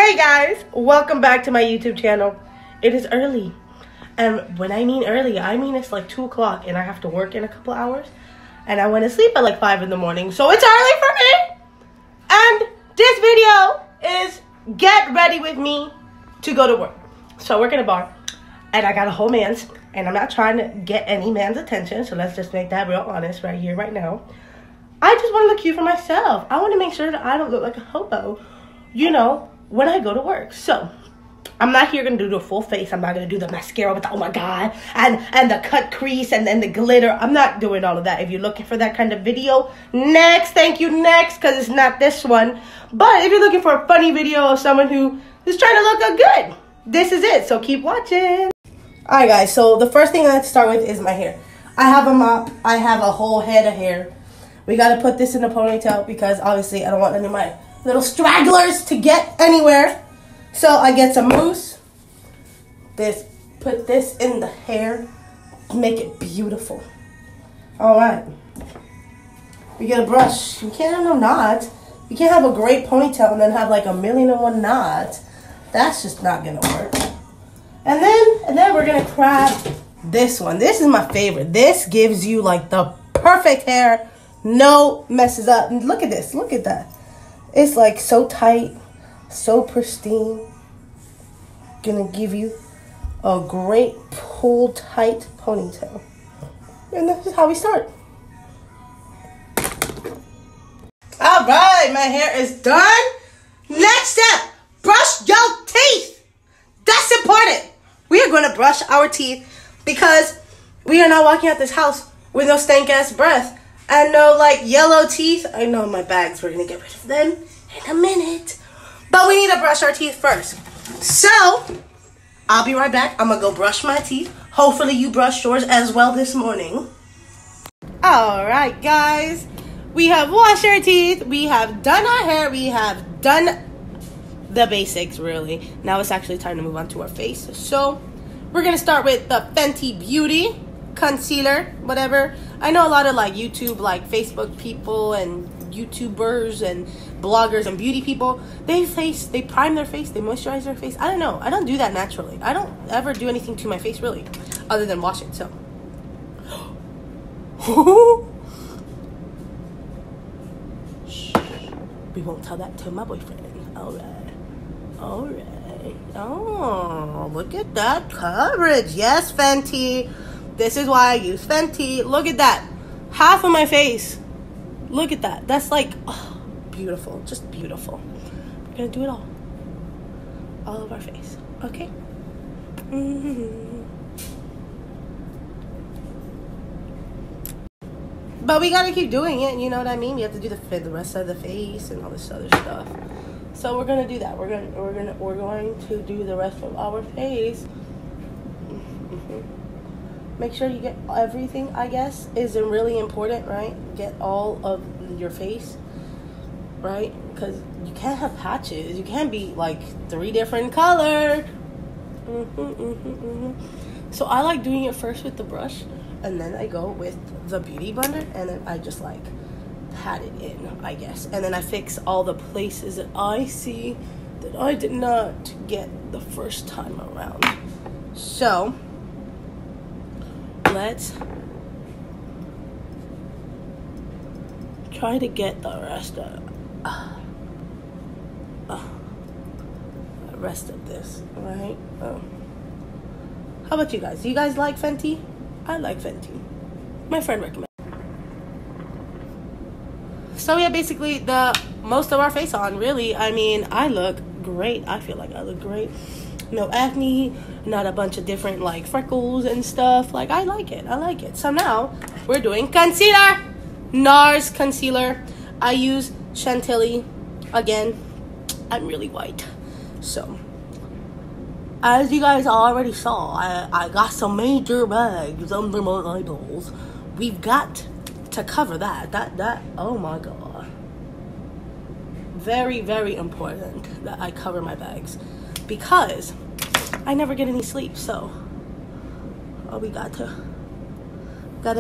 Hey guys, welcome back to my YouTube channel. It is early, and when I mean early, I mean it's like 2 o'clock and I have to work in a couple hours, and I went to sleep at like 5 in the morning, so it's early for me. And this video is get ready with me to go to work. So I work in a bar, and I got a whole man's, and I'm not trying to get any man's attention, so let's just make that real honest right here, right now. I just want to look cute for myself. I want to make sure that I don't look like a hobo, you know, when I go to work. So I'm not here gonna do the full face. I'm not gonna do the mascara with the, oh my god, and the cut crease and then the glitter. I'm not doing all of that. If you're looking for that kind of video, next, thank you, next, because it's not this one. But if you're looking for a funny video of someone who is trying to look good, this is it. So keep watching. Alright guys, so the first thing I have to start with is my hair. I have a mop. I have a whole head of hair. We gotta put this in a ponytail because obviously I don't want any of my little stragglers to get anywhere. So I get some mousse. Put this in the hair, make it beautiful. All right. We get a brush. You can't have no knots. You can't have a great ponytail and then have like 1,000,001 knots. That's just not gonna work. And then we're gonna grab this one. This is my favorite. This gives you like the perfect hair. No messes up. And look at this. Look at that. It's like so tight, so pristine. Gonna give you a great pull tight ponytail. And this is how we start. All right, my hair is done. Next step, brush your teeth. That's important. We are gonna brush our teeth because we are not walking out this house with no stank ass breath. And no like yellow teeth. I know my bags, we're gonna get rid of them in a minute. But we need to brush our teeth first. So, I'll be right back. I'm gonna go brush my teeth. Hopefully you brushed yours as well this morning. Alright guys. We have washed our teeth. We have done our hair. We have done the basics really. Now it's actually time to move on to our face. So, we're gonna start with the Fenty Beauty Concealer, whatever. I know a lot of like YouTube, like Facebook people and YouTubers and bloggers and beauty people, they prime their face, they moisturize their face. I don't know. I don't do that naturally. I don't ever do anything to my face really, other than wash it. So, shh, we won't tell that to my boyfriend. All right, all right. Oh, look at that coverage. Yes, Fenty. This is why I use Fenty. Look at that. Half of my face. Look at that. That's like, oh, beautiful. Just beautiful. We're going to do it all. All of our face. Okay? But we got to keep doing it. You know what I mean? We have to do the rest of the face and all this other stuff. So we're going to do that. We're going to do the rest of our face. Make sure you get everything, I guess, is really important, right? Get all of your face, right? Because you can't have patches. You can't be like 3 different colors. So I like doing it first with the brush, and then I go with the beauty blender, and then I just like pat it in, I guess. And then I fix all the places that I see that I did not get the first time around. So let's try to get the rest of this, right? How about you guys? Do you guys like Fenty? I like Fenty. My friend recommended. So yeah, basically the most of our face on, really. I mean, I look great. I feel like I look great. No acne, not a bunch of different like freckles and stuff. Like, I like it. I like it. So now we're doing concealer. Nars Concealer. I use Chantilly. Again, I'm really white. So, as you guys already saw, I got some major bags under my eyeballs. We've got to cover that. Oh my god. Very, very important that I cover my bags, because I never get any sleep. So we gotta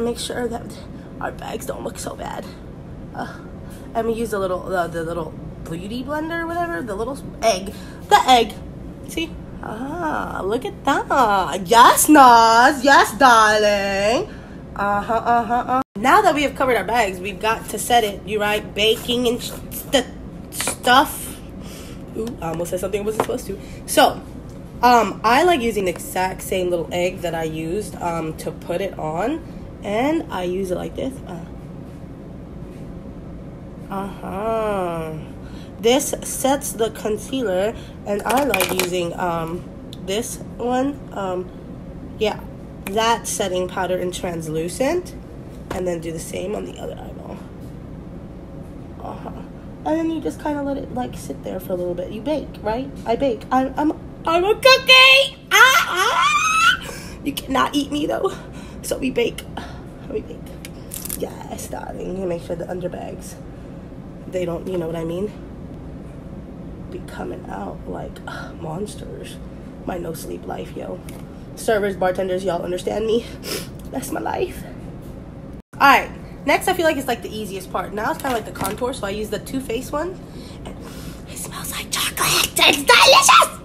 make sure that our bags don't look so bad. And we use the little beauty blender or whatever, the little egg. The egg. See? Ah, look at that. Yes, Nars. Yes, darling. Now that we have covered our bags, we've got to set it. You right? Baking and stuff. Ooh, I almost said something I wasn't supposed to. So, I like using the exact same little egg that I used to put it on. And I use it like this. This sets the concealer, and I like using this one. Yeah, that setting powder in translucent, and then do the same on the other eyeball. And then you just kind of let it like sit there for a little bit. You bake, right? I bake. I'm a cookie. You cannot eat me though. So we bake. We bake. Yes, darling. You make sure the underbags, they don't, you know what I mean, be coming out like monsters. My no sleep life, yo. Servers, bartenders, y'all understand me? That's my life. Alright, next I feel like it's like the easiest part. Now it's kind of like the contour, so I use the Too Faced one. And it smells like chocolate. It's delicious!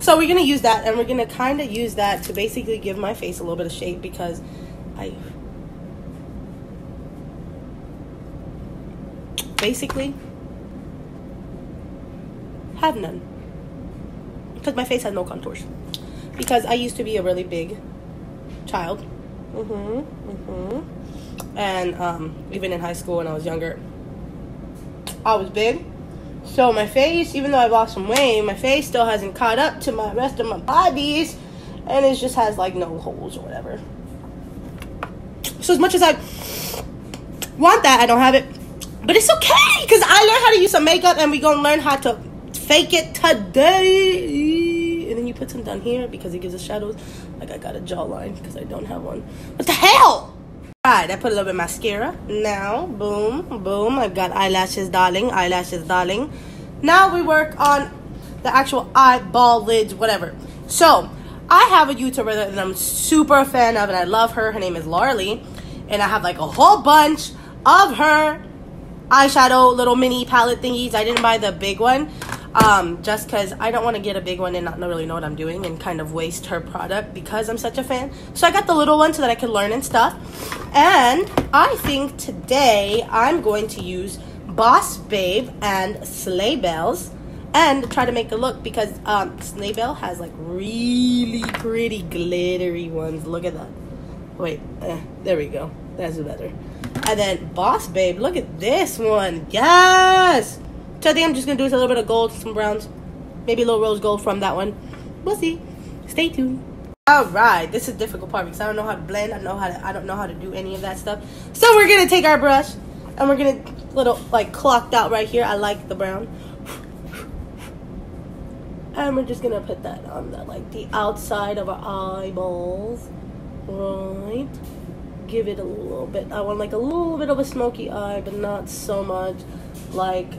So we're going to use that, and we're going to kind of use that to basically give my face a little bit of shape, because I basically have none, because my face has no contours, because I used to be a really big child. And even in high school when I was younger, I was big. So my face, even though I've lost some weight, my face still hasn't caught up to my rest of my bodies, and it just has like no holes or whatever. So as much as I want that, I don't have it. But it's okay, because I learned how to use some makeup, and we're going to learn how to fake it today. And then you put some down here because it gives us shadows. Like I got a jawline because I don't have one. What the hell? Alright, I put a little bit of mascara. Now, boom, boom. I've got eyelashes, darling. Eyelashes, darling. Now we work on the actual eyeball lids, whatever. So, I have a YouTuber that I'm super a fan of, and I love her. Her name is Larly. And I have like a whole bunch of her eyeshadow little mini palette thingies. I didn't buy the big one just because I don't want to get a big one and not really know what I'm doing and kind of waste her product because I'm such a fan. So I got the little one so that I can learn and stuff. And I think today I'm going to use Boss Babe and Slay Belle's and try to make a look, because Slay Belle has like really pretty glittery ones. Look at that. Wait, there we go. That's better. And then Boss Babe, look at this one. Yes! So I think I'm just going to do a little bit of gold, some browns, maybe a little rose gold from that one. We'll see. Stay tuned. Alright, this is a difficult part because I don't know how to blend. I don't know how to do any of that stuff. So we're going to take our brush and we're going to little like clocked out right here. I like the brown. And we're just going to put that on the like the outside of our eyeballs. Right. Give it a little bit. I want like a little bit of a smoky eye, but not so much. Like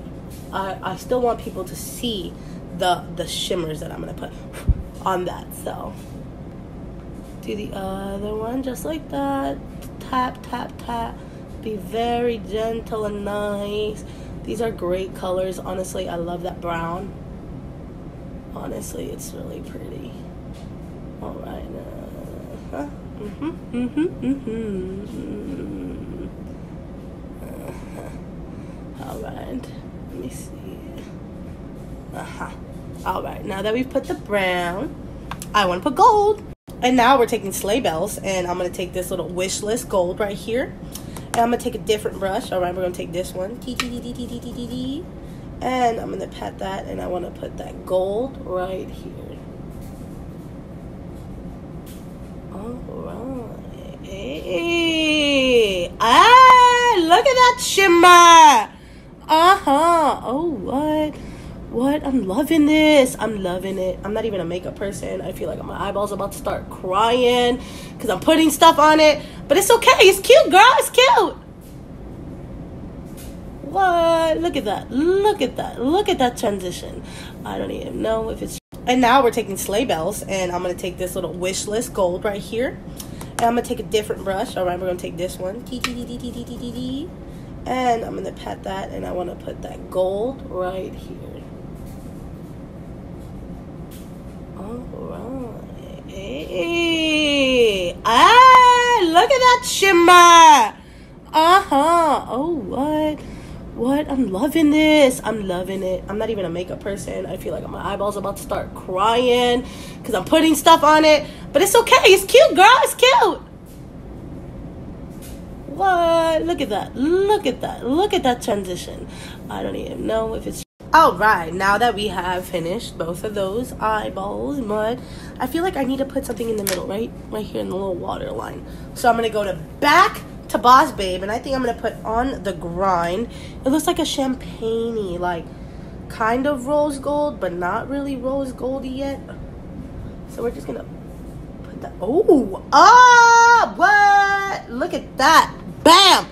I still want people to see the shimmers that I'm gonna put on that. So do the other one just like that. Tap, tap, tap. Be very gentle and nice. These are great colors. Honestly, I love that brown. Honestly, it's really pretty. All right. All right, let me see. All right, now that we've put the brown, I want to put gold. And now we're taking Slay Belle's, and I'm going to take this little wish list gold right here. And I'm going to take a different brush. All right, we're going to take this one. And I'm going to pat that, and I want to put that gold right here. Alright. Hey. Ah, look at that shimmer. Oh, what? I'm loving this. I'm loving it. I'm not even a makeup person. I feel like my eyeballs are about to start crying because I'm putting stuff on it. But it's okay. It's cute, girl. It's cute. What? Look at that. Look at that. Look at that transition. I don't even know if it's... And now we're taking Slay Belle's, and I'm going to take this little wish list gold right here. And I'm going to take a different brush. All right, we're going to take this one. And I'm gonna pat that, and I want to put that gold right here. Alright. Hey. Look at that shimmer. Oh, what? I'm loving this. I'm loving it. I'm not even a makeup person. I feel like my eyeballs are about to start crying because I'm putting stuff on it. But it's okay. It's cute, girl. It's cute. What? Look at that. Look at that. Look at that transition. I don't even know if it's... Alright, now that we have finished both of those eyeballs, but I feel like I need to put something in the middle, right here in the little water line. So I'm going to go to back to Boss Babe, and I think I'm going to put on the grind. It looks like a champagne-y, like kind of rose gold, but not really rose goldy yet. So we're just going to put that... What? Look at that. Bam!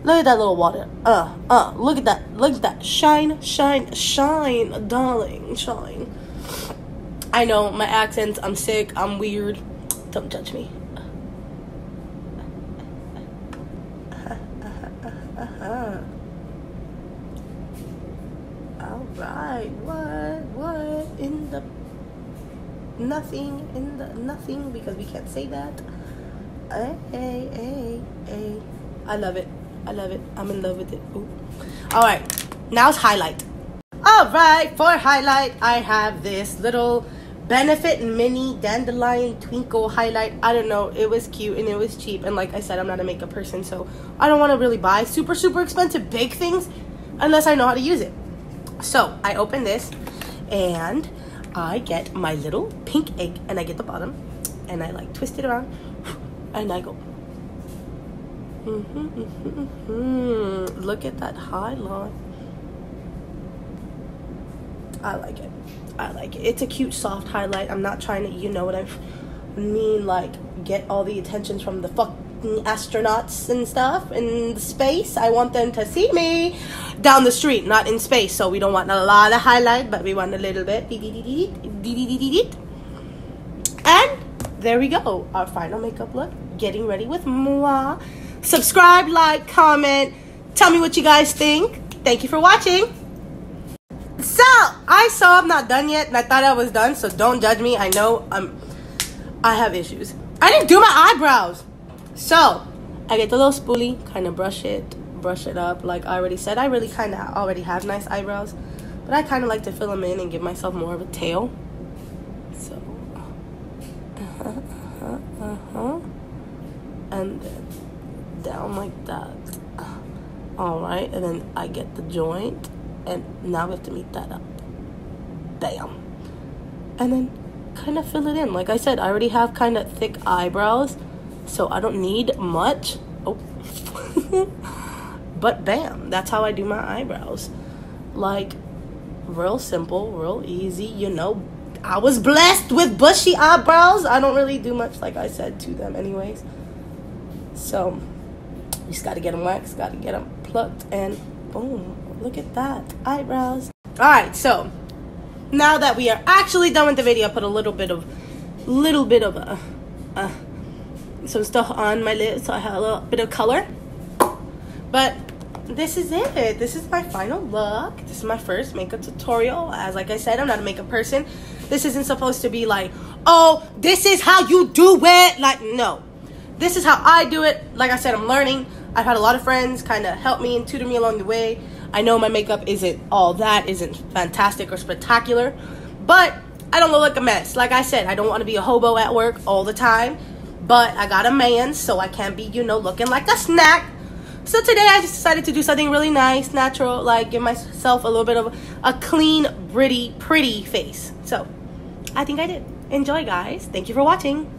Look at that little water. Look at that. Look at that. Shine, shine, shine, darling, shine. I know, my accents, I'm sick, I'm weird. Don't judge me. Alright, what in the... Nothing in the... Nothing, because we can't say that. Hey. I love it. I love it. I'm in love with it. Alright, now it's highlight. Alright, for highlight, I have this little Benefit Mini Dandelion Twinkle highlight. I don't know. It was cute and it was cheap. And like I said, I'm not a makeup person, so I don't want to really buy super expensive big things unless I know how to use it. So I open this and I get my little pink egg and I get the bottom and I like twist it around and I go... Look at that highlight. I like it. I like it. It's a cute soft highlight. I'm not trying to, you know what I mean, like get all the attention from the fucking astronauts and stuff in space. I want them to see me down the street, not in space. So we don't want a lot of highlight, but we want a little bit. And there we go. Our final makeup look. Getting ready with moi. Subscribe, like, comment, tell me what you guys think. Thank you for watching. So, I'm not done yet, and I thought I was done, so don't judge me. I know I have issues. I didn't do my eyebrows. So, I get the little spoolie, kind of brush it up. Like I already said, I really kind of already have nice eyebrows, but I kind of like to fill them in and give myself more of a tail. So, and then down like that. Alright, and then I get the joint, and now we have to meet that up. Bam. And then kind of fill it in. Like I said, I already have kind of thick eyebrows, so I don't need much. But bam, that's how I do my eyebrows. Like, real simple, real easy, you know. I was blessed with bushy eyebrows. I don't really do much, like I said, to them anyways. So, you just gotta get them waxed, gotta get them plucked, and boom, look at that, eyebrows. Alright, so, now that we are actually done with the video, I put a little bit of some stuff on my lips, so I have a little bit of color. But this is it. This is my final look. This is my first makeup tutorial. As like I said, I'm not a makeup person. This isn't supposed to be like, oh, this is how you do it. Like, no. This is how I do it. Like I said, I'm learning. I've had a lot of friends kind of help me and tutor me along the way. I know my makeup isn't all that, isn't fantastic or spectacular, but I don't look like a mess. Like I said, I don't want to be a hobo at work all the time, but I got a man, so I can't be, you know, looking like a snack. So today I just decided to do something really nice, natural, like give myself a little bit of a clean, pretty face. So I think I did. Enjoy, guys. Thank you for watching.